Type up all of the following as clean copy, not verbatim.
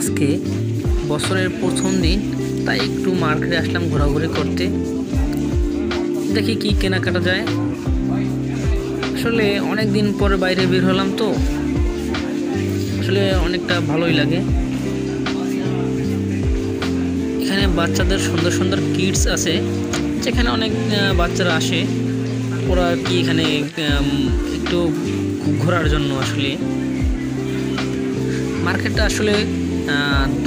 আজকে বছরের প্রথম দিন, তাই একটু মার্কেটে আসলাম ঘোরাঘুরি করতে। দেখি কি কেনাকাটা যায়। আসলে অনেক দিন পরে বাইরে বের হলাম, তো আসলে অনেকটা ভালোই লাগে। এখানে বাচ্চাদের সুন্দর সুন্দর কিডস আছে, যেখানে অনেক বাচ্চারা আসে। ওরা কি এখানে একটু ঘোরার জন্য। আসলে মার্কেটটা আসলে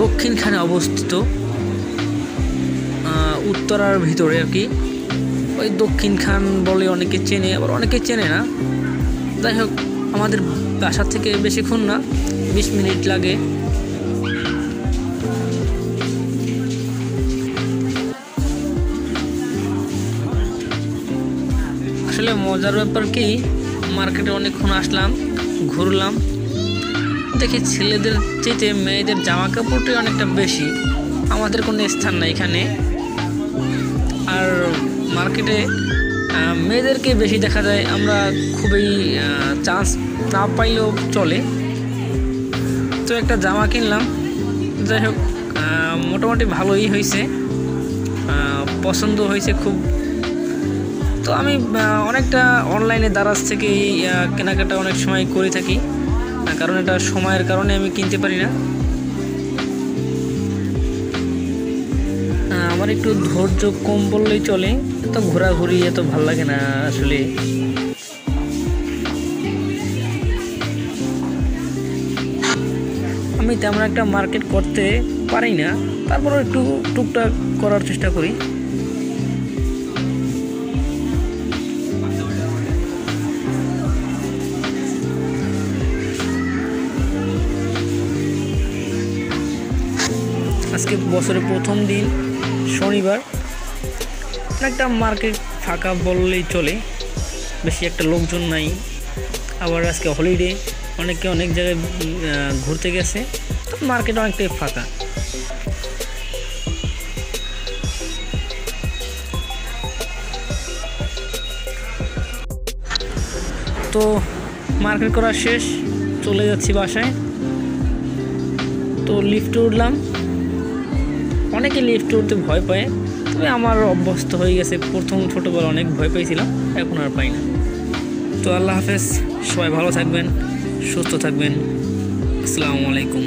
দক্ষিণখানে অবস্থিত, উত্তরার ভিতরে আর কি। ওই দক্ষিণখান বলে অনেকে চেনে, আবার অনেকে চেনে না। যাই হোক, আমাদের বাসা থেকে বেশিক্ষণ না, 20 মিনিট লাগে। আসলে মজার ব্যাপার কি, মার্কেটে অনেকক্ষণ আসলাম, ঘুরলাম, দেখি ছেলেদের চেয়ে মেয়েদের জামা কাপড়টাই অনেকটা বেশি। আমাদের কোনো স্থান নাই এখানে। আর মার্কেটে মেয়েদেরকে বেশি দেখা যায়। আমরা খুবই চান্স না পাইলেও চলে। তো একটা জামা কিনলাম, যাই হোক মোটামুটি ভালোই হয়েছে, পছন্দ হয়েছে খুব। তো আমি অনেকটা অনলাইনে দারাজ থেকে কেনাকাটা অনেক সময় করে থাকি, কারণ এটা সময়ের কারণে আমি কিনতে পারি না। আমার একটু ধৈর্য কম বললেই চলে, এত ঘোরাঘুরি এত ভাল লাগে না আসলে। আমি তেমন একটা মার্কেট করতে পারি না, তারপরও একটু টুকটাক করার চেষ্টা করি। আজকে বছরের প্রথম দিন, শনিবার, একটা মার্কেট ফাঁকা বললেই চলে, বেশি একটা লোকজন নাই। আবার আজকে হলিডে, অনেকে অনেক জায়গায় ঘুরতে গেছে, তো মার্কেট অনেকটাই ফাঁকা। তো মার্কেট করা শেষ, চলে যাচ্ছি বাসায়। তো লিফটে উঠলাম। অনেকে লিফটে উঠতে ভয় পায়, তবে আমার অভ্যস্ত হয়ে গেছে। প্রথম ছোটোবেলা অনেক ভয় পেয়েছিলাম, এখন আর পাই না। তো আল্লাহ হাফেজ, সবাই ভালো থাকবেন, সুস্থ থাকবেন। আসসালামু আলাইকুম।